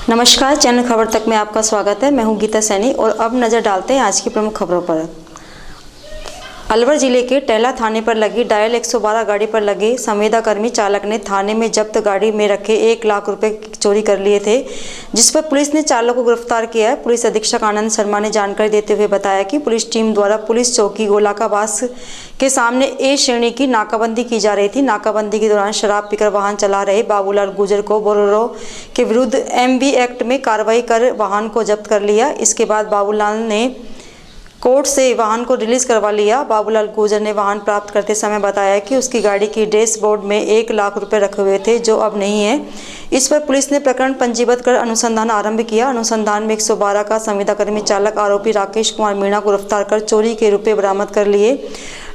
नमस्कार, चैनल खबर तक में आपका स्वागत है। मैं हूं गीता सैनी और अब नजर डालते हैं आज की प्रमुख खबरों पर। अलवर जिले के टहला थाने पर लगी डायल 112 गाड़ी पर लगे संवेदनाकर्मी चालक ने थाने में जब्त गाड़ी में रखे 1 लाख रुपए चोरी कर लिए थे, जिस पर पुलिस ने चालक को गिरफ्तार किया है। पुलिस अधीक्षक आनंद शर्मा ने जानकारी देते हुए बताया कि पुलिस टीम द्वारा पुलिस चौकी गोलाकाबास के सामने ए श्रेणी की नाकाबंदी की जा रही थी। नाकाबंदी के दौरान शराब पीकर वाहन चला रहे बाबूलाल गुर्जर को बोलेरो के विरुद्ध MV एक्ट में कार्रवाई कर वाहन को जब्त कर लिया। इसके बाद बाबूलाल ने कोर्ट से वाहन को रिलीज करवा लिया। बाबूलाल गुर्जर ने वाहन प्राप्त करते समय बताया कि उसकी गाड़ी की डैशबोर्ड में 1 लाख रुपए रखे हुए थे, जो अब नहीं है। इस पर पुलिस ने प्रकरण पंजीबद्ध कर अनुसंधान आरंभ किया। अनुसंधान में 112 का संवेदनाकर्मी चालक आरोपी राकेश कुमार मीणा को गिरफ्तार कर चोरी के रुपए बरामद कर लिए।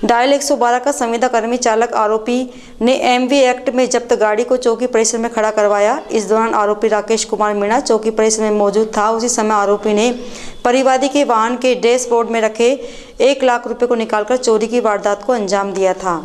डायल 112 का संवेदनाकर्मी चालक आरोपी ने MV एक्ट में जब्त गाड़ी को चौकी परिसर में खड़ा करवाया। इस दौरान आरोपी राकेश कुमार मीणा चौकी परिसर में मौजूद था। उसी समय आरोपी ने परिवादी के वाहन के डैशबोर्ड में रखे 1 लाख रुपए को निकालकर चोरी की वारदात को अंजाम दिया था।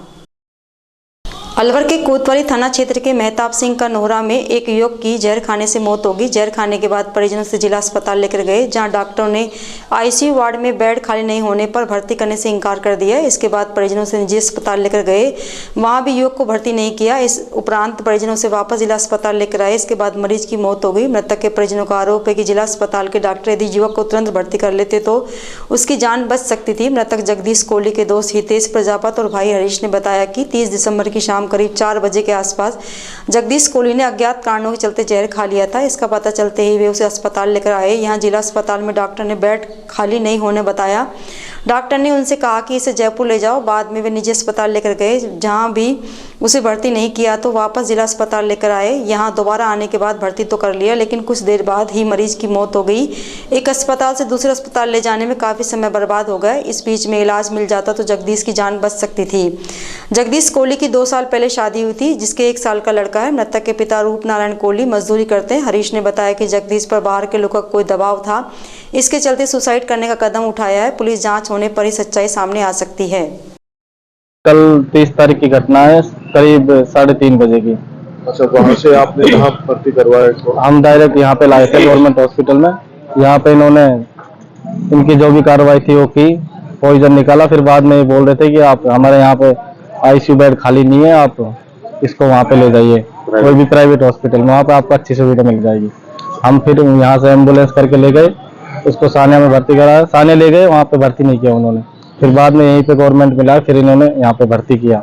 अलवर के कोतवाली थाना क्षेत्र के मेहताब सिंह का नोहरा में एक युवक की जहर खाने से मौत हो गई। जहर खाने के बाद परिजनों से जिला अस्पताल लेकर गए, जहां डॉक्टरों ने ICU वार्ड में बेड खाली नहीं होने पर भर्ती करने से इनकार कर दिया। इसके बाद परिजनों से निजी अस्पताल लेकर गए, वहां भी युवक को भर्ती नहीं किया। इस उपरांत परिजनों से वापस जिला अस्पताल लेकर आए। इसके बाद मरीज की मौत हो गई। मृतक के परिजनों का आरोप है कि जिला अस्पताल के डॉक्टर यदि युवक को तुरंत भर्ती कर लेते तो उसकी जान बच सकती थी। मृतक जगदीश कोहली के दोस्त हितेश प्रजापत और भाई हरीश ने बताया कि 30 दिसंबर की शाम करीब 4 बजे के आसपास जगदीश कोहली ने अज्ञात कारणों के चलते जहर खा लिया था। इसका पता चलते ही वे उसे अस्पताल लेकर आए। यहां जिला अस्पताल में डॉक्टर ने बेड खाली नहीं होने बताया। डॉक्टर ने उनसे कहा कि इसे जयपुर ले जाओ। बाद में वे निजी अस्पताल लेकर गए, जहां भी उसे भर्ती नहीं किया तो वापस जिला अस्पताल लेकर आए। यहां दोबारा आने के बाद भर्ती तो कर लिया, लेकिन कुछ देर बाद ही मरीज की मौत हो गई। एक अस्पताल से दूसरे अस्पताल ले जाने में काफ़ी समय बर्बाद हो गया। इस बीच में इलाज मिल जाता तो जगदीश की जान बच सकती थी। जगदीश कोहली की 2 साल पहले शादी हुई थी, जिसके 1 साल का लड़का है। मृतक के पिता रूप नारायण कोहली मजदूरी करते हैं। हरीश ने बताया कि जगदीश पर बाहर के लोगों का कोई दबाव था, इसके चलते सुसाइड करने का कदम उठाया है। पुलिस जांच होने पर ही सच्चाई सामने आ सकती है। कल 30 तारीख की घटना है, करीब 3:30 बजे की। अच्छा, वहाँ से आपने कहाँ भर्ती करवाया इसको? हम डायरेक्ट यहाँ पे लाए थे गवर्नमेंट हॉस्पिटल में। यहाँ पे इन्होंने इनकी जो भी कार्रवाई थी वो की, पॉइजन निकाला। फिर बाद में ये बोल रहे थे कि आप हमारे यहाँ पे ICU बेड खाली नहीं है, आप इसको वहाँ पे ले जाइए कोई भी प्राइवेट हॉस्पिटल में, वहाँ पे आपको अच्छी सुविधा मिल जाएगी। हम फिर यहाँ से एम्बुलेंस करके ले गए, उसको सानिया में भर्ती कराया। सानिया ले गए, वहाँ पे भर्ती नहीं किया उन्होंने। फिर बाद में यहीं पे गवर्नमेंट मिला, फिर इन्होंने यहाँ पे भर्ती किया।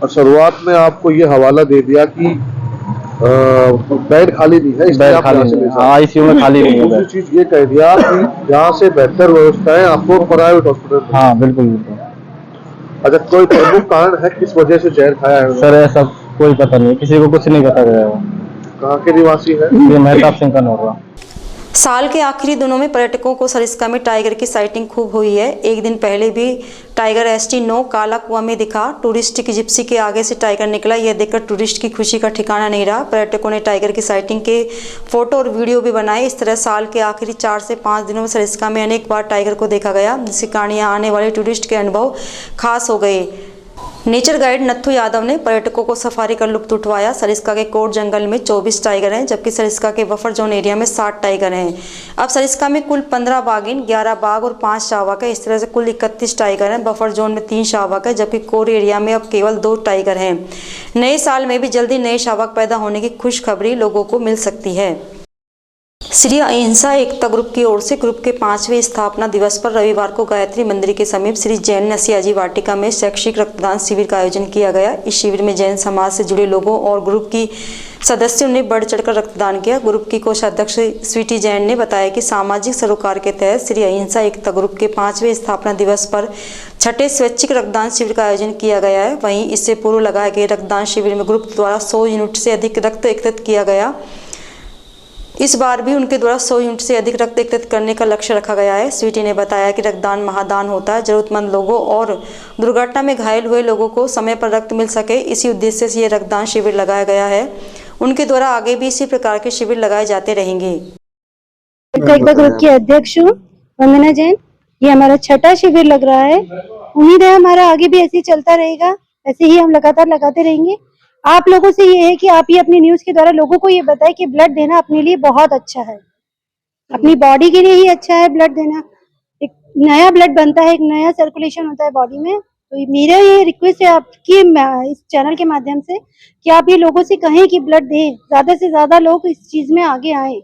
और शुरुआत में आपको ये हवाला दे दिया कि बेड खाली नहीं है, बेड खाली नहीं है, ICU में खाली नहीं है। दूसरी चीज ये कह दिया कि यहाँ से बेहतर व्यवस्थाएं आपको प्राइवेट हॉस्पिटल। हाँ बिल्कुल बिल्कुल। अच्छा, कोई प्रमुख कारण है किस वजह से जहर खाया है? सर ऐसा कोई पता नहीं, किसी को कुछ नहीं पता गया। कहाँ के निवासी है? ये मेहताब सिंह का नोहरा। साल के आखिरी दिनों में पर्यटकों को सरिस्का में टाइगर की साइटिंग खूब हुई है। एक दिन पहले भी टाइगर ST9 काला कुआं में दिखा। टूरिस्ट की जिप्सी के आगे से टाइगर निकला। यह देखकर टूरिस्ट की खुशी का ठिकाना नहीं रहा। पर्यटकों ने टाइगर की साइटिंग के फोटो और वीडियो भी बनाए। इस तरह साल के आखिरी 4 से 5 दिनों में सरिस्का में अनेक बार टाइगर को देखा गया, जिसके कारण यहाँ आने वाले टूरिस्ट के अनुभव खास हो गए। नेचर गाइड नत्थू यादव ने पर्यटकों को सफारी का लुत्फ उठवाया। सरिस्का के कोट जंगल में 24 टाइगर हैं, जबकि सरिस्का के बफर जोन एरिया में 60 टाइगर हैं। अब सरिस्का में कुल 15 बाघिन, 11 बाघ और 5 शावक है। इस तरह से कुल 31 टाइगर हैं। बफर जोन में 3 शावक है, जबकि कोर एरिया में अब केवल 2 टाइगर हैं। नए साल में भी जल्दी नए शावक पैदा होने की खुशखबरी लोगों को मिल सकती है। श्री अहिंसा एकता ग्रुप की ओर से ग्रुप के 5वें स्थापना दिवस पर रविवार को गायत्री मंदिर के समीप श्री जैन नसियाजी वाटिका में शैक्षिक रक्तदान शिविर का आयोजन किया गया। इस शिविर में जैन समाज से जुड़े लोगों और ग्रुप की सदस्यों ने बढ़ चढ़कर रक्तदान किया। ग्रुप की कोषाध्यक्ष स्वीटी जैन ने बताया कि सामाजिक सरोकार के तहत श्री अहिंसा एकता ग्रुप के 5वें स्थापना दिवस पर 6ठे स्वैच्छिक रक्तदान शिविर का आयोजन किया गया है। वहीं इससे पूर्व लगाए गए रक्तदान शिविर में ग्रुप द्वारा 100 यूनिट से अधिक रक्त एकत्रित किया गया। इस बार भी उनके द्वारा 100 यूनिट से अधिक रक्त एकत्रित करने का लक्ष्य रखा गया है। स्वीटी ने बताया कि रक्तदान महादान होता है। जरूरतमंद लोगों और दुर्घटना में घायल हुए लोगों को समय पर रक्त मिल सके, इसी उद्देश्य से ये रक्तदान शिविर लगाया गया है। उनके द्वारा आगे भी इसी प्रकार के शिविर लगाए जाते रहेंगे। एकता ग्रुप की अध्यक्ष हूँ वंदना जैन। ये हमारा 6ठा शिविर लग रहा है। उम्मीद है हमारा आगे भी ऐसे ही चलता रहेगा, ऐसे ही हम लगातार लगाते रहेंगे। आप लोगों से ये है कि आप ये अपनी न्यूज के द्वारा लोगों को ये बताएं कि ब्लड देना अपने लिए बहुत अच्छा है, अपनी बॉडी के लिए ही अच्छा है ब्लड देना। एक नया ब्लड बनता है, एक नया सर्कुलेशन होता है बॉडी में। तो मेरा ये रिक्वेस्ट है आपकी इस चैनल के माध्यम से कि आप ये लोगों से कहें कि ब्लड दें, ज्यादा से ज्यादा लोग इस चीज में आगे आए,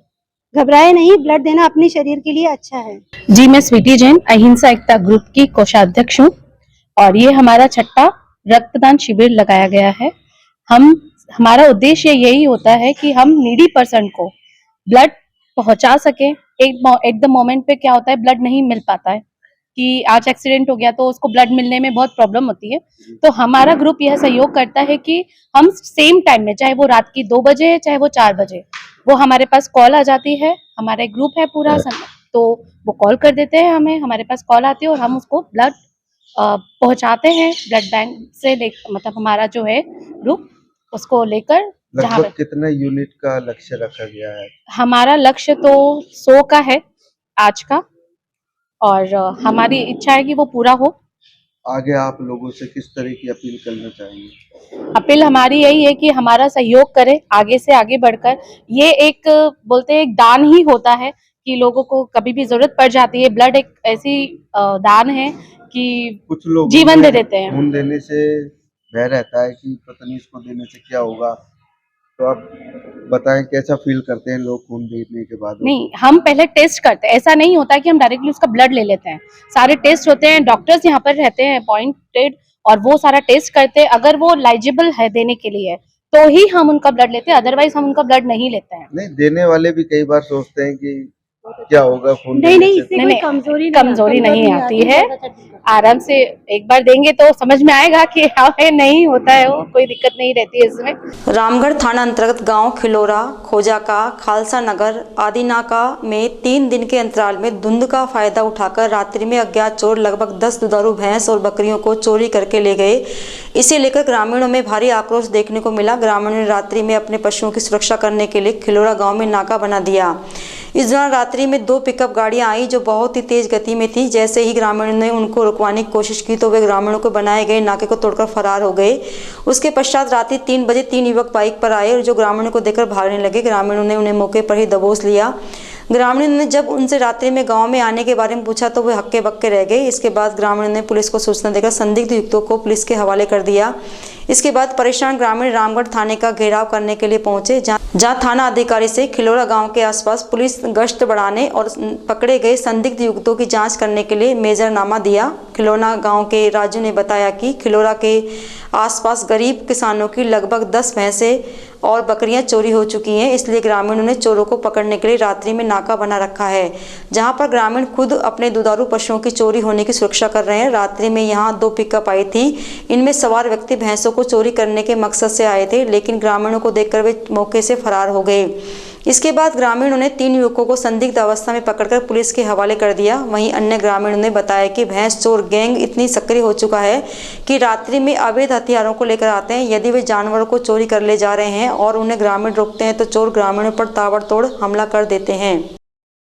घबराए नहीं, ब्लड देना अपने शरीर के लिए अच्छा है। जी, मैं स्वीटी जैन अहिंसा एकता ग्रुप की कोषाध्यक्ष हूँ और ये हमारा छठा रक्तदान शिविर लगाया गया है। हमारा उद्देश्य यही होता है कि हम नीडी पर्सन को ब्लड पहुंचा सके। एट द मोमेंट पे क्या होता है, ब्लड नहीं मिल पाता है कि आज एक्सीडेंट हो गया तो उसको ब्लड मिलने में बहुत प्रॉब्लम होती है। तो हमारा ग्रुप यह सहयोग करता है कि हम सेम टाइम में, चाहे वो रात की 2 बजे है चाहे वो 4 बजे, वो हमारे पास कॉल आ जाती है। हमारा ग्रुप है पूरा, तो वो कॉल कर देते हैं हमें, हमारे पास कॉल आती है और हम उसको ब्लड पहुंचाते हैं ब्लड बैंक से। मतलब हमारा जो है ग्रुप उसको लेकर, जहाँ लगभग कितने यूनिट का लक्ष्य रखा गया है? हमारा लक्ष्य तो 100 का है आज का, और हमारी इच्छा है कि वो पूरा हो। आगे आप लोगों से किस तरह की अपील करना चाहेंगे? अपील हमारी यही है कि हमारा सहयोग करें आगे से आगे बढ़कर। ये एक बोलते हैं एक दान ही होता है कि लोगों को कभी भी जरूरत पड़ जाती है। ब्लड एक ऐसी दान है कि कुछ लोग जीवन दे देते हैं। खून देने से भय रहता है कि पता नहीं इसको देने से क्या होगा, तो आप बताएं कैसा फील करते हैं लोग खून देने के बाद? नहीं, हम पहले टेस्ट करते हैं। ऐसा नहीं होता कि हम डायरेक्टली उसका ब्लड ले लेते हैं। सारे टेस्ट होते हैं, डॉक्टर्स यहाँ पर रहते हैं अपॉइंटेड, और वो सारा टेस्ट करते हैं। अगर वो एलिजिबल है देने के लिए तो ही हम उनका ब्लड लेते हैं, अदरवाइज हम उनका ब्लड नहीं लेते हैं। नहीं, देने वाले भी कई बार सोचते हैं कि क्या होगा खून नहीं देने नहीं, से। इससे कोई कमजोरी नहीं आती है। आराम से एक बार देंगे तो समझ में आएगा कि हमें नहीं होता है, वो कोई दिक्कत नहीं रहती है इसमें। रामगढ़ थाना अंतर्गत गांव खिलोरा, खोजाका, खालसा नगर आदि नाका में 3 दिन के अंतराल में धुंध का फायदा उठाकर रात्रि में अज्ञात चोर लगभग 10 दुधारू भैंस और बकरियों को चोरी करके ले गए। इसे लेकर ग्रामीणों में भारी आक्रोश देखने को मिला। ग्रामीणों ने रात्रि में अपने पशुओं की सुरक्षा करने के लिए खिलोरा गाँव में नाका बना दिया। इस दौरान रात्रि में 2 पिकअप गाड़ियां आई जो बहुत ही तेज गति में थी। जैसे ही ग्रामीणों ने उनको रुकवाने की कोशिश की तो वे ग्रामीणों को बनाए गए नाके को तोड़कर फरार हो गए। उसके पश्चात रात्रि 3 बजे 3 युवक बाइक पर आए और जो ग्रामीणों को देखकर भागने लगे। ग्रामीणों ने उन्हें मौके पर ही दबोच लिया। ग्रामीणों ने जब उनसे रात्रि में गांव में आने के बारे में पूछा तो वे हक्के बक्के रह गए। इसके बाद ग्रामीणों ने पुलिस को सूचना देकर संदिग्ध युवकों को पुलिस के हवाले कर दिया। इसके बाद परेशान ग्रामीण रामगढ़ थाने का घेराव करने के लिए पहुंचे, जहां थाना अधिकारी से खिलोरा गांव के आसपास पुलिस गश्त बढ़ाने और पकड़े गए संदिग्ध युवकों की जांच करने के लिए मेजरनामा दिया। खिलोरा गांव के राजू ने बताया कि खिलोरा के आसपास गरीब किसानों की लगभग 10 भैंसें और बकरियां चोरी हो चुकी हैं, इसलिए ग्रामीणों ने चोरों को पकड़ने के लिए रात्रि में नाका बना रखा है, जहां पर ग्रामीण खुद अपने दुधारू पशुओं की चोरी होने की सुरक्षा कर रहे हैं। रात्रि में यहां 2 पिकअप आई थी। इनमें सवार व्यक्ति भैंसों को चोरी करने के मकसद से आए थे, लेकिन ग्रामीणों को देखकर वे मौके से फरार हो गए। इसके बाद ग्रामीणों ने 3 युवकों को संदिग्ध अवस्था में पकड़कर पुलिस के हवाले कर दिया। वहीं अन्य ग्रामीणों ने बताया कि भैंस चोर गैंग इतनी सक्रिय हो चुका है कि रात्रि में अवैध हथियारों को लेकर आते हैं। यदि वे जानवरों को चोरी कर ले जा रहे हैं और उन्हें ग्रामीण रोकते हैं तो चोर ग्रामीणों पर ताबड़तोड़ हमला कर देते हैं।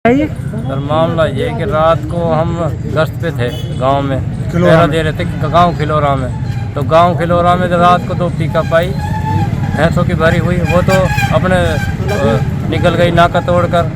सर मामला ये है कि रात को हम गश्त पे थे गांव में, पहरा दे रहे थे गांव खिलोरा में। तो गांव खिलोरा में रात को 2 पिकअप आई भैंसों की भरी हुई, वो तो अपने निकल गई नाका तोड़कर।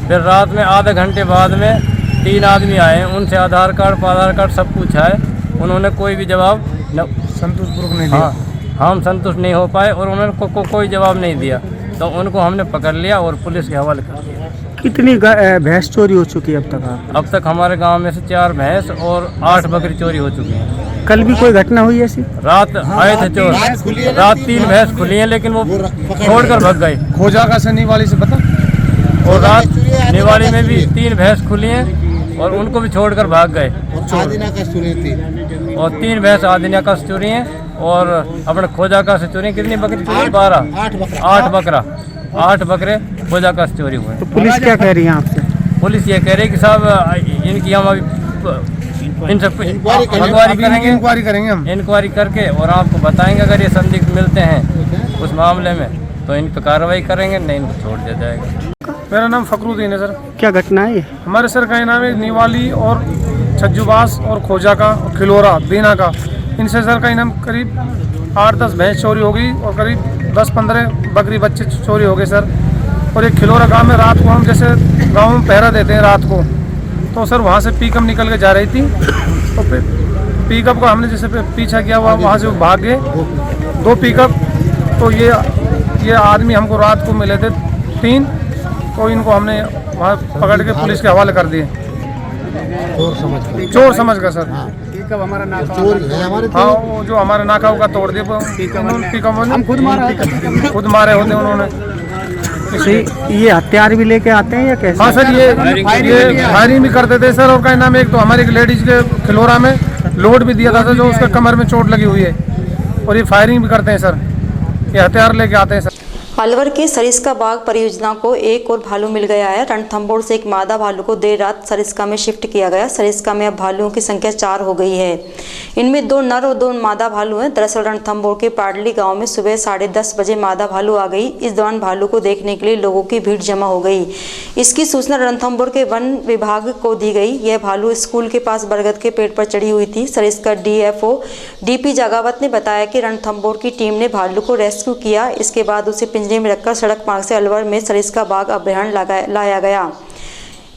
फिर रात में आधे घंटे बाद में 3 आदमी आए, उनसे आधार कार्ड सब पूछा है, उन्होंने कोई भी जवाब संतुष्टपूर्वक नहीं दिया। हम संतुष्ट नहीं हो पाए और उन्होंने कोई जवाब नहीं दिया, तो उनको हमने पकड़ लिया और पुलिस के हवाले कर दिया। कितनी भैंस चोरी हो चुकी है अब तक? अब तक हमारे गांव में से 4 भैंस और 8 बकरी चोरी हो चुकी हैं। कल भी कोई घटना हुई ऐसी? रात आए थे चोर, रात 3 भैंस खुली हैं, लेकिन वो छोड़कर भाग गए। खोजा का से निवाली से पता? और रात निवाड़ी में भी 3 भैंस खुली हैं और उनको भी छोड़कर भाग गए। और 3 भैंस आदिना का चोरी हैं और अपने खोजा का से चोरी। कितनी बकरी चोरी? 8 बकरे खोजा का से चोरी हुए। तो पुलिस क्या कह रही है आपसे? पुलिस ये कह रही है कि साहब इनकी हम अभी इनसे इंक्वायरी करेंगे हम, इंक्वायरी करके और आपको बताएंगे। अगर ये संदिग्ध मिलते हैं उस मामले में तो इन पर कार्रवाई करेंगे, नहीं इनको छोड़ दिया जाएगा। मेरा नाम फकरुद्दीन है सर। क्या घटना है? हमारे सर का नाम है निवाली और छज्जूबास और खोजा का और खिलोरा दीना का। इनसे सर का इनाम करीब 8-10 भैंस चोरी हो गई और करीब 10-15 बकरी बच्चे चोरी हो गए सर। और एक खिलोरा गांव में रात को हम जैसे गांव में पहरा देते हैं रात को, तो सर वहाँ से पिकअप निकल के जा रही थी, तो फिर पिकअप को हमने जैसे पीछा किया, वहाँ से भाग गए 2 पिकअप। तो ये आदमी हमको रात को मिले थे 3, तो इनको हमने वहाँ पकड़ के पुलिस के हवाले कर दिए, चोर समझ कर सर। पिकअप हमारा नाका हमारे हाँ, वो जो हमारा नाका होगा तोड़ दिया पिकअप, हम खुद मारे होते उन्होंने। ये हथियार भी लेके आते हैं या कैसे? हाँ सर, ये फायरिंग भी करते थे सर। और क्या नाम है, एक तो हमारे एक लेडीज के खिलोरा में लोड भी दिया था जो उसका कमर में चोट लगी हुई है, और ये फायरिंग भी करते हैं सर, ये हथियार लेके आते हैं सर। अलवर के सरिस्का बाग परियोजना को एक और भालू मिल गया है। रणथंभौर से एक मादा भालू को देर रात सरिस्का में शिफ्ट किया गया। सरिस्का में अब भालुओं की संख्या 4 हो गई है। इनमें 2 नर और 2 मादा भालू हैं। दरअसल रणथंभौर के पाडली गांव में सुबह 10:30 बजे मादा भालू आ गई। इस दौरान भालू को देखने के लिए लोगों की भीड़ जमा हो गई। इसकी सूचना रणथंभौर के वन विभाग को दी गई। यह भालू स्कूल के पास बरगद के पेड़ पर चढ़ी हुई थी। सरिस्का DFO DP जागावत ने बताया कि रणथंभौर की टीम ने भालू को रेस्क्यू किया। इसके बाद उसे पिंजरे में रखकर सड़क मार्ग से अलवर में सरिस्का बाग अभयारण्य लाया गया।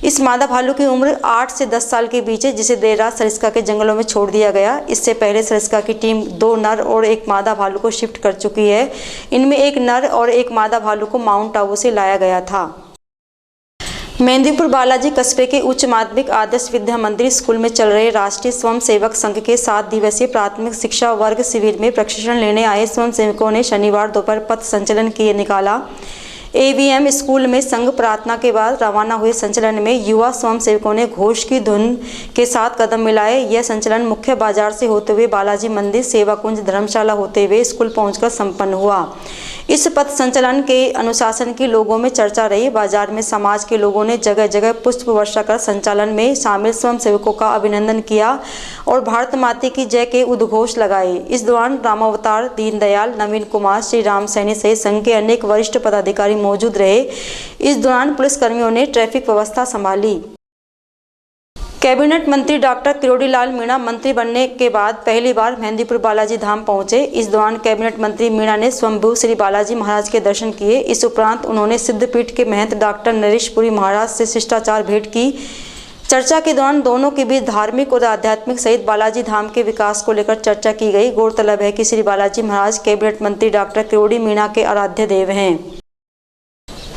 इस मादा भालू की उम्र 8 से 10 साल के बीच है, जिसे देर रात सरिस्का के जंगलों में छोड़ दिया गया। इससे पहले सरिस्का की टीम 2 नर और 1 मादा भालू को शिफ्ट कर चुकी है। इनमें 1 नर और 1 मादा भालू को माउंट आबू से लाया गया था। मेहंदीपुर बालाजी कस्बे के उच्च माध्यमिक आदर्श विद्या मंदिर स्कूल में चल रहे राष्ट्रीय स्वयं सेवक संघ के 7 दिवसीय प्राथमिक शिक्षा वर्ग शिविर में प्रशिक्षण लेने आए स्वयं सेवकों ने शनिवार दोपहर पथ संचलन किए निकाला। AVM स्कूल में संघ प्रार्थना के बाद रवाना हुए संचलन में युवा स्वयं सेवकों ने घोष की धुन के साथ कदम मिलाए। यह संचलन मुख्य बाजार से होते हुए बालाजी मंदिर, सेवा कुंज, धर्मशाला होते हुए स्कूल पहुंचकर संपन्न हुआ। इस पथ संचलन के अनुशासन की लोगों में चर्चा रही। बाजार में समाज के लोगों ने जगह जगह पुष्प वर्षा कर संचालन में शामिल स्वयं सेवकों का अभिनंदन किया और भारत माता की जय के उद्घोष लगाए। इस दौरान रामावतार, दीनदयाल, नवीन कुमार, श्री राम सैनी सहित संघ के अनेक वरिष्ठ पदाधिकारी मौजूद रहे। इस दौरान पुलिसकर्मियों ने ट्रैफिक व्यवस्था संभाली। कैबिनेट मंत्री डॉक्टर किरोड़ी लाल मीणा मंत्री बनने के बाद पहली बार मेहंदीपुर बालाजी धाम पहुंचे। इस दौरान कैबिनेट मंत्री मीणा ने स्वयंभू श्री बालाजी महाराज के दर्शन किए। इस उपरांत उन्होंने सिद्धपीठ के महंत डॉक्टर नरेशपुरी महाराज से शिष्टाचार भेंट की। चर्चा के दौरान दोनों के बीच धार्मिक और आध्यात्मिक सहित बालाजी धाम के विकास को लेकर चर्चा की गई। गौरतलब है कि श्री बालाजी महाराज कैबिनेट मंत्री डॉक्टर किरोड़ी मीणा के आराध्य देव हैं।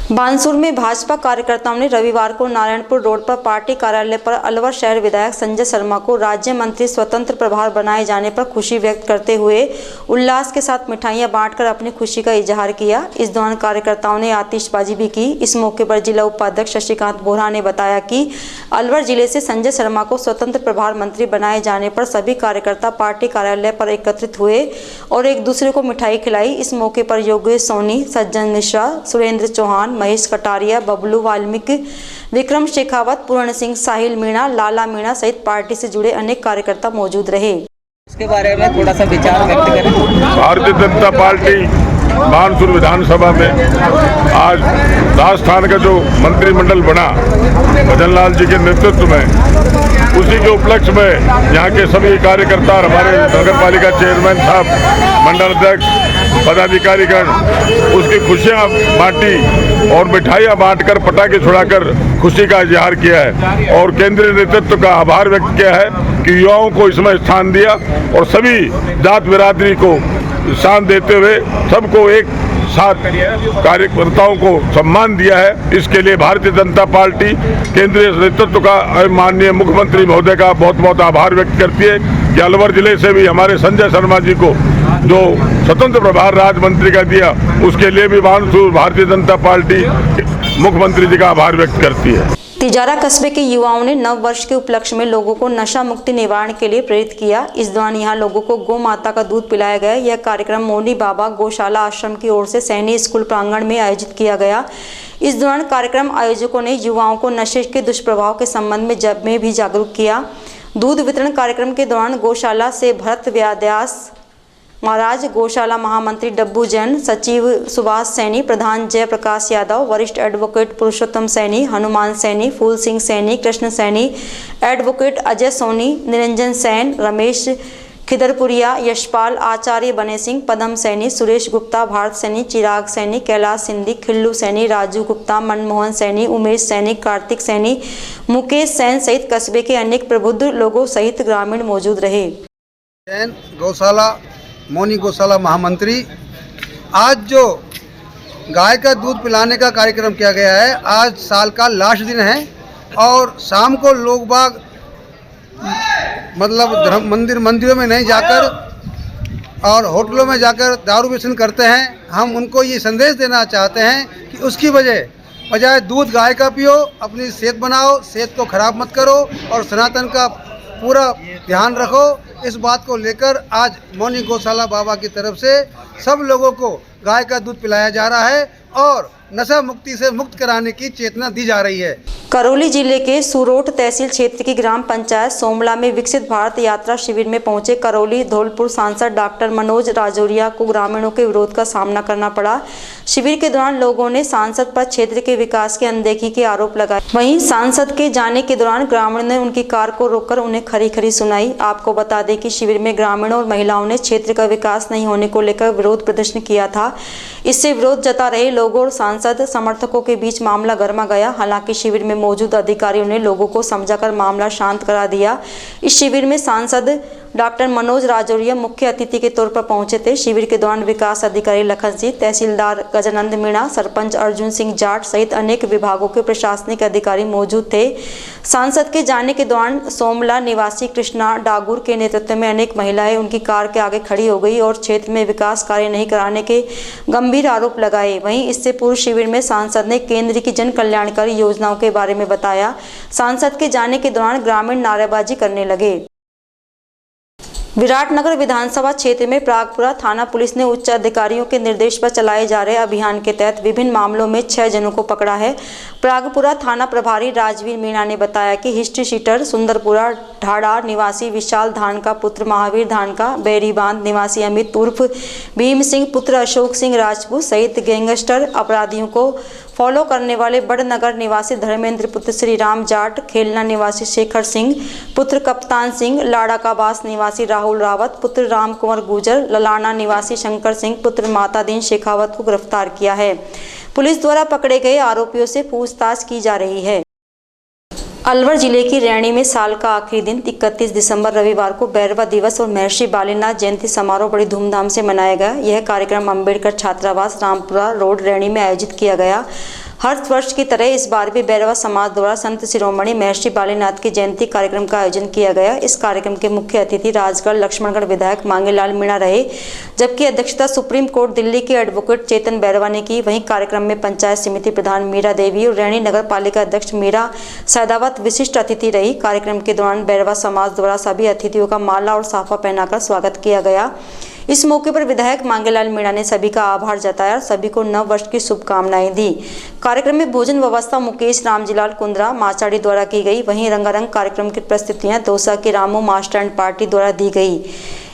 बानसूर में भाजपा कार्यकर्ताओं ने रविवार को नारायणपुर रोड पर पार्टी कार्यालय पर अलवर शहर विधायक संजय शर्मा को राज्य मंत्री स्वतंत्र प्रभार बनाए जाने पर खुशी व्यक्त करते हुए उल्लास के साथ मिठाइयां बांटकर अपनी खुशी का इजहार किया। इस दौरान कार्यकर्ताओं ने आतिशबाजी भी की। इस मौके पर जिला उपाध्यक्ष शशिकांत बोहरा ने बताया कि अलवर जिले से संजय शर्मा को स्वतंत्र प्रभार मंत्री बनाए जाने पर सभी कार्यकर्ता पार्टी कार्यालय पर एकत्रित हुए और एक दूसरे को मिठाई खिलाई। इस मौके पर योगेश सोनी, सज्जन मिश्रा, सुरेंद्र चौहान, महेश कटारिया, बबलू वाल्मीकि, विक्रम शेखावत, पूर्ण सिंह, साहिल मीणा, लाला मीणा सहित पार्टी से जुड़े अनेक कार्यकर्ता मौजूद रहे। इसके बारे में थोड़ा सा विचार व्यक्त करें। भारतीय जनता पार्टी बानसूर विधानसभा में आज राजस्थान का जो मंत्रिमंडल बना भजन लाल जी के नेतृत्व में, उसी के उपलक्ष्य में यहाँ के सभी कार्यकर्ता और हमारे नगर पालिका चेयरमैन साहब, मंडल अध्यक्ष, पदाधिकारीगण उसकी खुशियाँ बांटी और मिठाइयाँ बांटकर पटाखे छुड़ाकर खुशी का इजहार किया है और केंद्रीय नेतृत्व का आभार व्यक्त किया है कि युवाओं को इसमें स्थान दिया और सभी जात बिरादरी को स्थान देते हुए सबको एक साथ कार्यकर्ताओं को सम्मान दिया है। इसके लिए भारतीय जनता पार्टी केंद्रीय नेतृत्व का माननीय मुख्यमंत्री महोदय का बहुत बहुत आभार व्यक्त करती है कि अलवर जिले से भी हमारे संजय शर्मा जी को जो स्वतंत्र प्रभार राज्य मंत्री का दिया, उसके लिए भी बानसूर भारतीय जनता पार्टी मुख्यमंत्री जी का आभार व्यक्त करती है। तिजारा कस्बे के युवाओं ने नव वर्ष के उपलक्ष्य में लोगों को नशा मुक्ति निवारण के लिए प्रेरित किया। इस दौरान यहां लोगों को गौ माता का दूध पिलाया गया। यह कार्यक्रम मोनी बाबा गौशाला आश्रम की ओर से सैनी स्कूल प्रांगण में आयोजित किया गया। इस दौरान कार्यक्रम आयोजकों ने युवाओं को नशे के दुष्प्रभाव के संबंध में भी जागरूक किया। दूध वितरण कार्यक्रम के दौरान गौशाला से भरत व्यास महाराज, गौशाला महामंत्री डब्बू जैन, सचिव सुभाष सैनी, प्रधान जयप्रकाश यादव, वरिष्ठ एडवोकेट पुरुषोत्तम सैनी, हनुमान सैनी, फूल सिंह सैनी, कृष्ण सैनी, एडवोकेट अजय सोनी, निरंजन सैन, रमेश खिदरपुरिया, यशपाल, आचार्य बने सिंह, पदम सैनी, सुरेश गुप्ता, भारत सैनी, चिराग सैनी, कैलाश सिंधी, खिल्लू सैनी, राजू गुप्ता, मनमोहन सैनी, उमेश सैनी, कार्तिक सैनी, मुकेश सैन सहित कस्बे के अनेक प्रबुद्ध लोगों सहित ग्रामीण मौजूद रहे। गौशाला मोनी गौशाला महामंत्री, आज जो गाय का दूध पिलाने का कार्यक्रम किया गया है, आज साल का लास्ट दिन है और शाम को लोग बाग मतलब मंदिरों में नहीं जाकर और होटलों में जाकर दारू व्यसन करते हैं। हम उनको ये संदेश देना चाहते हैं कि उसकी बजाय दूध गाय का पियो, अपनी सेहत बनाओ, सेहत को खराब मत करो और सनातन का पूरा ध्यान रखो। इस बात को लेकर आज मोनी गौशाला बाबा की तरफ से सब लोगों को गाय का दूध पिलाया जा रहा है और नशा मुक्ति से मुक्त कराने की चेतना दी जा रही है। करौली जिले के सुरोट तहसील क्षेत्र की ग्राम पंचायत सोमला में विकसित भारत यात्रा शिविर में पहुंचे करौली धौलपुर सांसद डॉक्टर मनोज राजौरिया को ग्रामीणों के विरोध का सामना करना पड़ा। शिविर के दौरान लोगों ने सांसद पर क्षेत्र के विकास की अनदेखी के आरोप लगाए। वहीं सांसद के जाने के दौरान ग्रामीणों ने उनकी कार को रोककर उन्हें खरी खरी सुनाई। आपको बता दें कि शिविर में ग्रामीणों और महिलाओं ने क्षेत्र का विकास नहीं होने को लेकर विरोध प्रदर्शन किया था। इससे विरोध जता रहे लोगों और सांसद समर्थकों के बीच मामला गर्मा गया। हालांकि शिविर में मौजूद अधिकारियों ने लोगों को समझाकर मामला शांत करा दिया। इस शिविर में सांसद डॉक्टर मनोज राजौरिया मुख्य अतिथि के तौर पर पहुंचे थे। शिविर के दौरान विकास अधिकारी लखन सिंह, तहसीलदार गजानंद मीणा, सरपंच अर्जुन सिंह जाट सहित अनेक विभागों के प्रशासनिक अधिकारी मौजूद थे। सांसद के जाने के दौरान सोमला निवासी कृष्णा डागुर के नेतृत्व में अनेक महिलाएं उनकी कार के आगे खड़ी हो गई और क्षेत्र में विकास कार्य नहीं कराने के गंभीर आरोप लगाए। वहीं इससे पूर्व शिविर में सांसद ने केंद्र की जन कल्याणकारी योजनाओं के बारे में बताया। सांसद के जाने के दौरान ग्रामीण नारेबाजी करने लगे। विराटनगर विधानसभा क्षेत्र में प्रागपुरा थाना पुलिस ने उच्च अधिकारियों के निर्देश पर चलाए जा रहे अभियान के तहत विभिन्न मामलों में 6 जनों को पकड़ा है। प्रागपुरा थाना प्रभारी राजवीर मीणा ने बताया कि हिस्ट्री शीटर सुंदरपुरा ढाड़ा निवासी विशाल धान का पुत्र महावीर धान का, बैरीबांध निवासी अमित उर्फ भीम सिंह पुत्र अशोक सिंह राजपूत सहित गैंगस्टर अपराधियों को फॉलो करने वाले बड़नगर निवासी धर्मेंद्र पुत्र श्री राम जाट, खेलना निवासी शेखर सिंह पुत्र कप्तान सिंह, लाड़ाकाबास निवासी राहुल रावत पुत्र राम कुंवर गुजर, ललाना निवासी शंकर सिंह पुत्र माता दीन शेखावत को गिरफ्तार किया है। पुलिस द्वारा पकड़े गए आरोपियों से पूछताछ की जा रही है। अलवर जिले की रैणी में साल का आखिरी दिन 31 दिसंबर रविवार को बैरवा दिवस और महर्षि बालीनाथ जयंती समारोह बड़ी धूमधाम से मनाया गया। यह कार्यक्रम अंबेडकर छात्रावास रामपुरा रोड रैणी में आयोजित किया गया। हर वर्ष की तरह इस बार भी बैरवा समाज द्वारा संत शिरोमणि महर्षि बालीनाथ की जयंती कार्यक्रम का आयोजन किया गया। इस कार्यक्रम के मुख्य अतिथि राजगढ़ लक्ष्मणगढ़ विधायक मांगेलाल मीणा रहे, जबकि अध्यक्षता सुप्रीम कोर्ट दिल्ली के एडवोकेट चेतन बैरवा ने की। वहीं कार्यक्रम में पंचायत समिति प्रधान मीरा देवी और रैणी नगर पालिका अध्यक्ष मीरा सैदावत विशिष्ट अतिथि रही। कार्यक्रम के दौरान बैरवा समाज द्वारा सभी अतिथियों का माला और साफा पहनाकर स्वागत किया गया। इस मौके पर विधायक मांगेलाल मीणा ने सभी का आभार जताया और सभी को नव वर्ष की शुभकामनाएं दी। कार्यक्रम में भोजन व्यवस्था मुकेश रामजीलाल कुंद्रा माचाड़ी द्वारा की गई। वहीं रंगारंग कार्यक्रम की प्रस्तुतियां दौसा के रामू मास्टर एंड पार्टी द्वारा दी गई।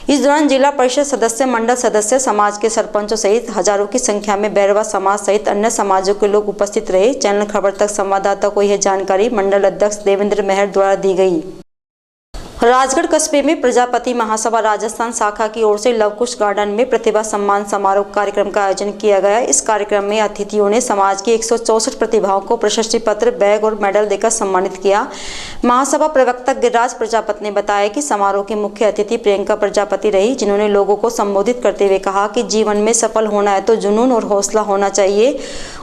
इस दौरान जिला परिषद सदस्य, मंडल सदस्य, समाज के सरपंचों सहित हजारों की संख्या में बैरवा समाज सहित अन्य समाजों के लोग उपस्थित रहे। चैनल खबर तक संवाददाता को यह जानकारी मंडल अध्यक्ष देवेंद्र मेहर द्वारा दी गई। राजगढ़ कस्बे में प्रजापति महासभा राजस्थान शाखा की ओर से लवकुश गार्डन में प्रतिभा सम्मान समारोह कार्यक्रम का आयोजन किया गया। इस कार्यक्रम में अतिथियों ने समाज की 164 प्रतिभाओं को प्रशस्ति पत्र, बैग और मेडल देकर सम्मानित किया। महासभा प्रवक्ता गिरिराज प्रजापति ने बताया कि समारोह की मुख्य अतिथि प्रियंका प्रजापति रही, जिन्होंने लोगों को संबोधित करते हुए कहा कि जीवन में सफल होना है तो जुनून और हौसला होना चाहिए।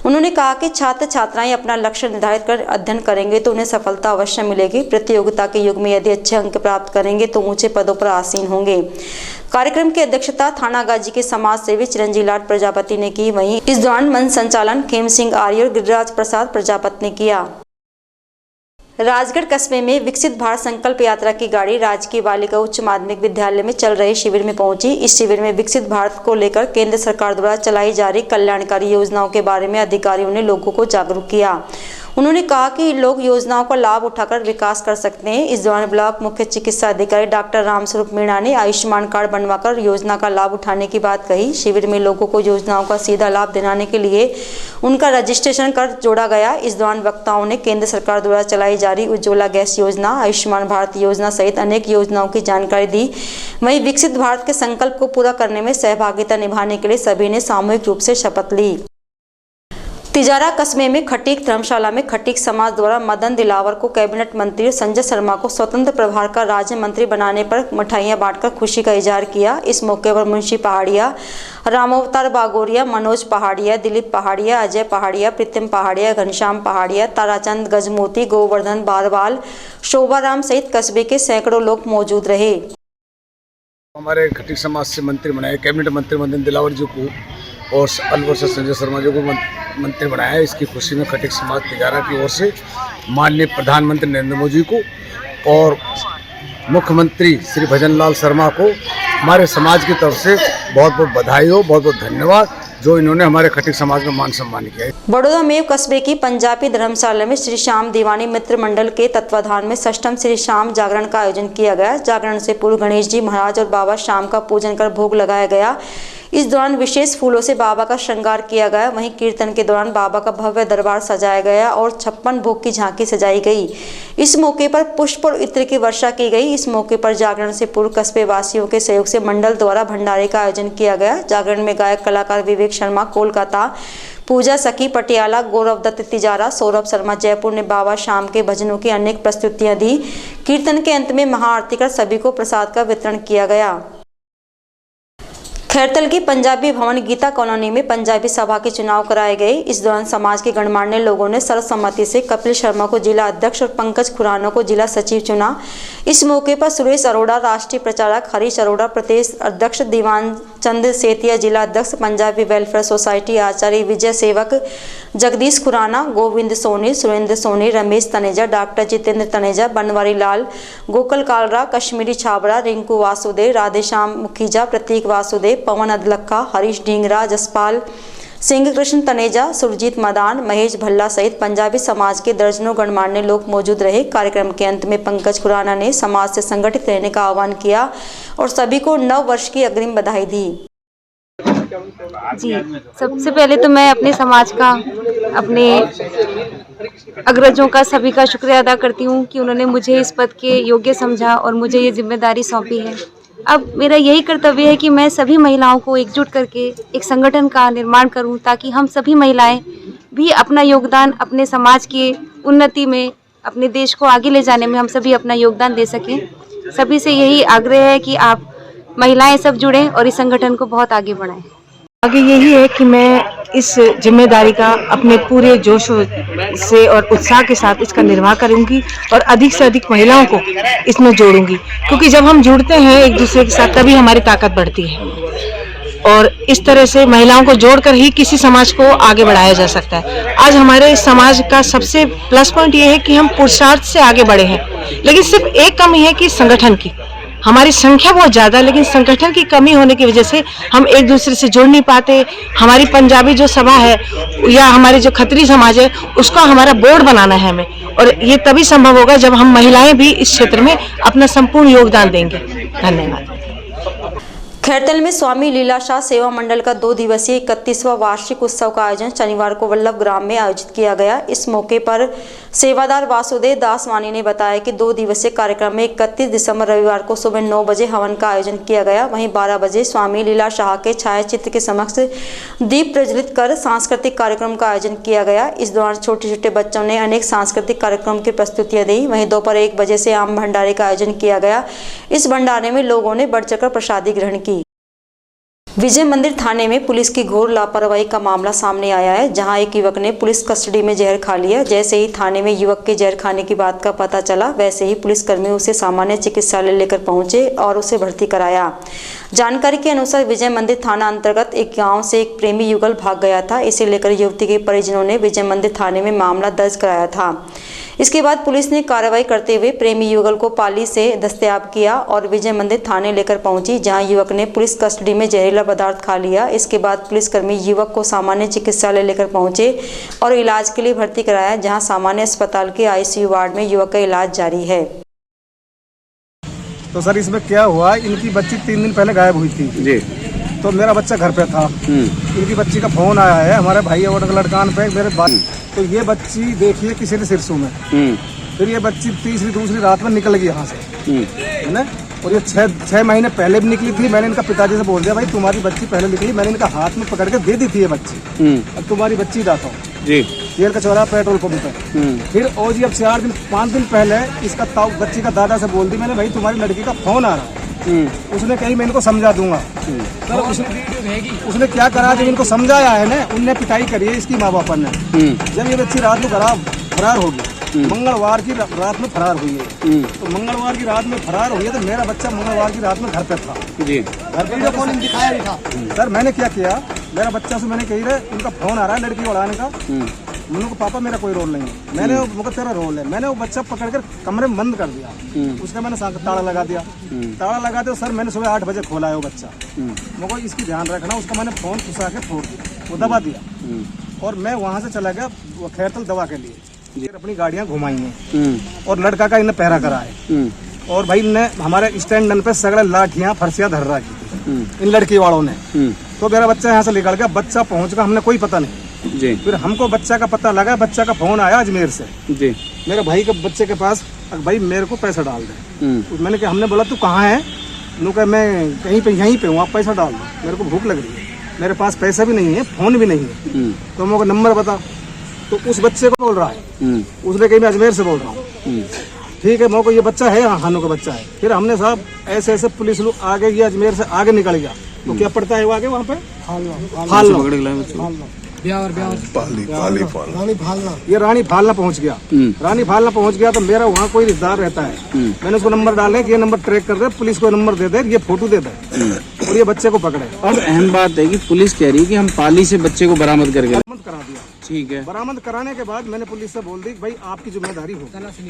उन्होंने कहा कि छात्र छात्राएं अपना लक्ष्य निर्धारित कर अध्ययन करेंगे तो उन्हें सफलता अवश्य मिलेगी। प्रतियोगिता के युग में यदि अच्छे अंक प्राप्त करेंगे तो ऊंचे पदों पर आसीन होंगे। कार्यक्रम की अध्यक्षता थानागाजी के समाज सेवी चिरंजीव लाल प्रजापति ने की। वहीं इस दौरान मंच संचालन खेम सिंह आर्य और गिरिराज प्रसाद प्रजापति ने किया। राजगढ़ कस्बे में विकसित भारत संकल्प यात्रा की गाड़ी राजकीय बालिका उच्च माध्यमिक विद्यालय में चल रहे शिविर में पहुंची। इस शिविर में विकसित भारत को लेकर केंद्र सरकार द्वारा चलाई जा रही कल्याणकारी योजनाओं के बारे में अधिकारियों ने लोगों को जागरूक किया। उन्होंने कहा कि लोग योजनाओं का लाभ उठाकर विकास कर सकते हैं। इस दौरान ब्लॉक मुख्य चिकित्सा अधिकारी डॉक्टर रामस्वरूप मीणा ने आयुष्मान कार्ड बनवाकर योजना का लाभ उठाने की बात कही। शिविर में लोगों को योजनाओं का सीधा लाभ दिलाने के लिए उनका रजिस्ट्रेशन कर जोड़ा गया। इस दौरान वक्ताओं ने केंद्र सरकार द्वारा चलाई जा रही उज्ज्वला गैस योजना, आयुष्मान भारत योजना सहित अनेक योजनाओं की जानकारी दी। वहीं विकसित भारत के संकल्प को पूरा करने में सहभागिता निभाने के लिए सभी ने सामूहिक रूप से शपथ ली। तिजारा कस्बे में खटीक धर्मशाला में खटीक समाज द्वारा मदन दिलावर को कैबिनेट मंत्री संजय शर्मा को स्वतंत्र प्रभार का राज्य मंत्री बनाने पर मिठाइयां बांटकर खुशी का इजहार किया। इस मौके पर मुंशी पहाड़िया, रामावतार बागोरिया, मनोज पहाड़िया, दिलीप पहाड़िया, अजय पहाड़िया, प्रीतम पहाड़िया, घनश्याम पहाड़िया, ताराचंद गजमोती, गोवर्धन बारवाल, शोभाराम सहित कस्बे के सैकड़ों लोग मौजूद रहे। हमारे खटीक समाज से मंत्री बनाए कैबिनेट मंत्री मदन दिलावर जी को और अलवर से संजय शर्मा जी को मंत्री बनाया है। इसकी खुशी में खटीक समाज तिजारा की ओर से माननीय प्रधानमंत्री नरेंद्र मोदी को और मुख्यमंत्री श्री भजन लाल शर्मा को हमारे समाज की तरफ से बहुत बहुत बधाई हो, बहुत बहुत धन्यवाद जो इन्होंने हमारे खटीक समाज में मान सम्मान किया है। बड़ौदा में कस्बे की पंजाबी धर्मशाला में श्री श्याम दीवानी मित्र मंडल के तत्वाधान में षष्ठम श्री श्याम जागरण का आयोजन किया गया। जागरण से पूर्व गणेश जी महाराज और बाबा श्याम का पूजन कर भोग लगाया गया। इस दौरान विशेष फूलों से बाबा का श्रृंगार किया गया। वहीं कीर्तन के दौरान बाबा का भव्य दरबार सजाया गया और 56 भोग की झांकी सजाई गई। इस मौके पर पुष्प और इत्र की वर्षा की गई। इस मौके पर जागरण से पूर्व कस्बे वासियों के सहयोग से मंडल द्वारा भंडारे का आयोजन किया गया। जागरण में गायक कलाकार विवेक शर्मा कोलकाता, पूजा सखी पटियाला, गौरव दत्त तिजारा, सौरभ शर्मा जयपुर ने बाबा श्याम के भजनों की अनेक प्रस्तुतियां दी। कीर्तन के अंत में महाआरती कर सभी को प्रसाद का वितरण किया गया। खैरतल की पंजाबी भवन गीता कॉलोनी में पंजाबी सभा के चुनाव कराए गए। इस दौरान समाज के गणमान्य लोगों ने सर्वसम्मति से कपिल शर्मा को जिला अध्यक्ष और पंकज खुराना को जिला सचिव चुना। इस मौके पर सुरेश अरोड़ा, राष्ट्रीय प्रचारक हरीश अरोड़ा, प्रदेश अध्यक्ष दीवान चंद सेतिया, जिला अध्यक्ष पंजाबी वेलफेयर सोसाइटी आचार्य विजय सेवक, जगदीश खुराना, गोविंद सोनी, सुरेंद्र सोनी, रमेश तनेजा, डॉक्टर जितेंद्र तनेजा, बनवारी लाल, गोकल कालरा, कश्मीरी छाबड़ा, रिंकू वासुदेव, राधेश्याम मुखीजा, प्रतीक वासुदेव, पवन अदलक्का, हरीश ढींगरा, जसपाल सिंह, कृष्ण तनेजा, सुरजीत मदान, महेश भल्ला सहित पंजाबी समाज के दर्जनों गणमान्य लोग मौजूद रहे। कार्यक्रम के अंत में पंकज खुराना ने समाज से संगठित रहने का आह्वान किया और सभी को नव वर्ष की अग्रिम बधाई दी। जी, सबसे पहले तो मैं अपने समाज का, अपने अग्रजों का, सभी का शुक्रिया अदा करती हूँ कि उन्होंने मुझे इस पद के योग्य समझा और मुझे ये जिम्मेदारी सौंपी है। अब मेरा यही कर्तव्य है कि मैं सभी महिलाओं को एकजुट करके एक संगठन का निर्माण करूं ताकि हम सभी महिलाएं भी अपना योगदान अपने समाज की उन्नति में, अपने देश को आगे ले जाने में हम सभी अपना योगदान दे सकें। सभी से यही आग्रह है कि आप महिलाएं सब जुड़ें और इस संगठन को बहुत आगे बढ़ाएं। आगे यही है कि मैं इस जिम्मेदारी का अपने पूरे जोश से और उत्साह के साथ इसका निर्वाह करूंगी और अधिक से अधिक महिलाओं को इसमें जोड़ूंगी, क्योंकि जब हम जुड़ते हैं एक दूसरे के साथ तभी हमारी ताकत बढ़ती है और इस तरह से महिलाओं को जोड़कर ही किसी समाज को आगे बढ़ाया जा सकता है। आज हमारे समाज का सबसे प्लस पॉइंट ये है कि हम पुरुषार्थ से आगे बढ़े हैं, लेकिन सिर्फ एक कमी है कि संगठन की। हमारी संख्या बहुत ज़्यादा, लेकिन संगठन की कमी होने की वजह से हम एक दूसरे से जुड़ नहीं पाते। हमारी पंजाबी जो सभा है या हमारे जो खत्री समाज है उसका हमारा बोर्ड बनाना है हमें, और ये तभी संभव होगा जब हम महिलाएं भी इस क्षेत्र में अपना संपूर्ण योगदान देंगे। धन्यवाद। खैरतल में स्वामी लीलाशाह सेवा मंडल का 2 दिवसीय 31वां वार्षिक उत्सव का आयोजन शनिवार को वल्लभ ग्राम में आयोजित किया गया। इस मौके पर सेवादार वासुदेव दास वानी ने बताया कि 2 दिवसीय कार्यक्रम में 31 दिसंबर रविवार को सुबह 9 बजे हवन का आयोजन किया गया। वहीं 12 बजे स्वामी लीलाशाह के छायाचित्र के समक्ष दीप प्रज्वलित कर सांस्कृतिक कार्यक्रम का आयोजन किया गया। इस दौरान छोटे छोटे बच्चों ने अनेक सांस्कृतिक कार्यक्रम की प्रस्तुतियां दी। वहीं दोपहर 1 बजे से आम भंडारे का आयोजन किया गया। इस भंडारे में लोगों ने बढ़ चढ़कर प्रसादी ग्रहण की। विजय मंदिर थाने में पुलिस की घोर लापरवाही का मामला सामने आया है, जहां एक युवक ने पुलिस कस्टडी में जहर खा लिया। जैसे ही थाने में युवक के जहर खाने की बात का पता चला, वैसे ही पुलिसकर्मी उसे सामान्य चिकित्सालय लेकर पहुंचे और उसे भर्ती कराया। जानकारी के अनुसार विजय मंदिर थाना अंतर्गत एक गांव से एक प्रेमी युगल भाग गया था। इसे लेकर युवती के परिजनों ने विजय मंदिर थाने में मामला दर्ज कराया था। इसके बाद पुलिस ने कार्रवाई करते हुए प्रेमी युगल को पाली से दस्तयाब किया और विजय मंदिर थाने लेकर पहुंची, जहां युवक ने पुलिस कस्टडी में जहरीला पदार्थ खा लिया। इसके बाद पुलिसकर्मी युवक को सामान्य चिकित्सालय लेकर पहुंचे और इलाज के लिए भर्ती कराया, जहां सामान्य अस्पताल के आईसीयू वार्ड में युवक का इलाज जारी है। तो सर इसमें क्या हुआ, इनकी बच्ची 3 दिन पहले गायब हुई थी जी। तो मेरा बच्चा घर पे था, इनकी बच्ची का फोन आया है हमारे भाई और लड़कान पे मेरे बात। तो ये बच्ची देखिए किसी ने सिरसू में, फिर ये बच्ची दूसरी रात में निकल गई यहाँ से, है ना। और ये 6 महीने पहले भी निकली थी। मैंने इनका पिताजी से बोल दिया भाई तुम्हारी बच्ची पहले निकली, मैंने इनका हाथ में पकड़ के दे दी थी ये बच्ची, अब तुम्हारी बच्ची दाता हूँ जी, तेल का चौराहा पेट्रोल पंप पे। फिर और जी अब 5 दिन पहले इसका बच्ची का दादा से बोल दी मैंने भाई तुम्हारी लड़की का फोन आ रहा है। उसने कही मैं इनको समझा दूंगा। सर उसने क्या करा, जब इनको समझाया है ना, उनने पिटाई करी है इसकी माँ बाप ने। जब ये बच्ची रात को फरार होगी, मंगलवार की रात में फरार हुई है। तो मंगलवार की रात में फरार हुई है, तो मेरा बच्चा मंगलवार की रात में घर पे था जी। घर पे फोन दिखाया ही था। सर मैंने क्या किया, मेरा बच्चा से मैंने कही रहे उनका फोन आ रहा है लड़की उड़ाने का, मैंने को पापा मेरा कोई रोल नहीं है, मैंने वो तेरा रोल है। मैंने वो बच्चा पकड़ कर कमरे में बंद कर दिया, उसका मैंने ताला लगा दिया। ताला लगा दिया सर, मैंने सुबह 8 बजे खोला है वो बच्चा। मुझको इसकी ध्यान रखना, उसका मैंने फोन घुसा के फोड़ दिया, वो दबा दिया और मैं वहाँ से चला गया खैरतल दवा के लिए। अपनी गाड़ियाँ घुमाई हैं और लड़का का इन्हें पहरा करा है। और भाई ने हमारे स्टैंड पे सगड़ा लाठियाँ फरसियाँ धर रखी थी इन लड़की वालों ने। तो मेरा बच्चा यहाँ से निकल गया, बच्चा पहुँच गया, हमने कोई पता नहीं जी। फिर हमको बच्चा का पता लगा, बच्चा का फोन आया अजमेर से जी, मेरे भाई के बच्चे के पास, भाई मेरे को पैसा डाल दे। मैंने कहा, हमने बोला तू कहाँ है, उन्होंने कहा मैं कहीं पे यहीं पे हूँ, आप पैसा डाल दो, मेरे को भूख लग रही है, मेरे पास पैसा भी नहीं है, फोन भी नहीं है। तो मेरे को नंबर बता, तो उस बच्चे को बोल रहा है, उसने कहीं मैं अजमेर से बोल रहा हूँ। ठीक है, मेरे को ये बच्चा है, हानू का बच्चा है। फिर हमने साहब ऐसे पुलिस लोग आगे गया, अजमेर से आगे निकल गया। तो क्या पड़ता है वो आगे वहाँ पे ये रानी फालना पहुंच गया। रानी फालना पहुंच गया तो मेरा वहाँ कोई रिश्तेदार रहता है, मैंने उसको नंबर डाले कि ये नंबर ट्रैक कर दे, पुलिस को नंबर दे दे, ये फोटो दे दे और ये बच्चे को पकड़े। अब अहम बात है कि पुलिस कह रही है कि हम पाली से बच्चे को बरामद करके बरामद करा दिया। ठीक है, बरामद कराने के बाद मैंने पुलिस से बोल दी भाई आपकी जिम्मेदारी हो।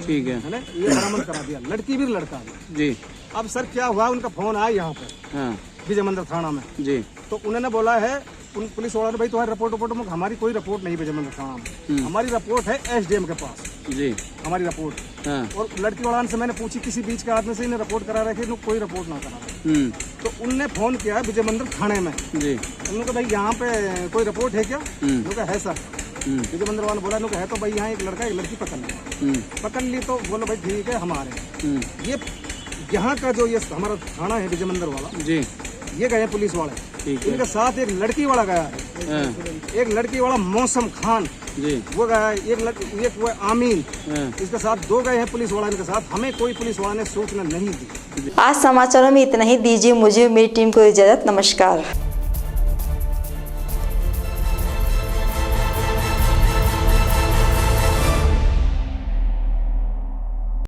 ठीक है ना, ये बरामद करा दिया, लड़की भी लड़का भी जी। अब सर क्या हुआ, उनका फोन आया यहाँ पे विजय मंदिर थाना में जी। तो उन्होंने बोला है उन पुलिस वालों ने भाई तुम्हारी रिपोर्ट में, हमारी कोई रिपोर्ट नहीं विजय मंदिर थाना में, हमारी रिपोर्ट है एसडीएम के पास जी, हमारी रिपोर्ट। और लड़की वाला से मैंने पूछी किसी बीच के आदमी से इन्हें रिपोर्ट करा रहे थे, कोई रिपोर्ट ना करा। तो उनने फोन किया विजय मंदिर थाने में जी, उन्होंने कहा भाई यहाँ पे कोई रिपोर्ट है क्या, उन्होंने है सर। विजय मंदिर वाला बोला है तो भाई यहाँ एक लड़का एक लड़की पकड़ ली। तो बोलो भाई ठीक है, हमारे ये यहाँ का जो ये हमारा थाना है विजय मंदिर वाला जी, ये गए पुलिस वाले, इनके साथ एक लड़की वाला गया है, एक लड़की वाला मौसम खान जी, वो गया है, एक वो आमीन, इसके साथ 2 गए हैं पुलिस वाला इनके साथ। हमें कोई पुलिस वाला ने सूचना नहीं दी। आज समाचारों में इतना ही। दीजिए मुझे मेरी टीम को इजाजत। नमस्कार।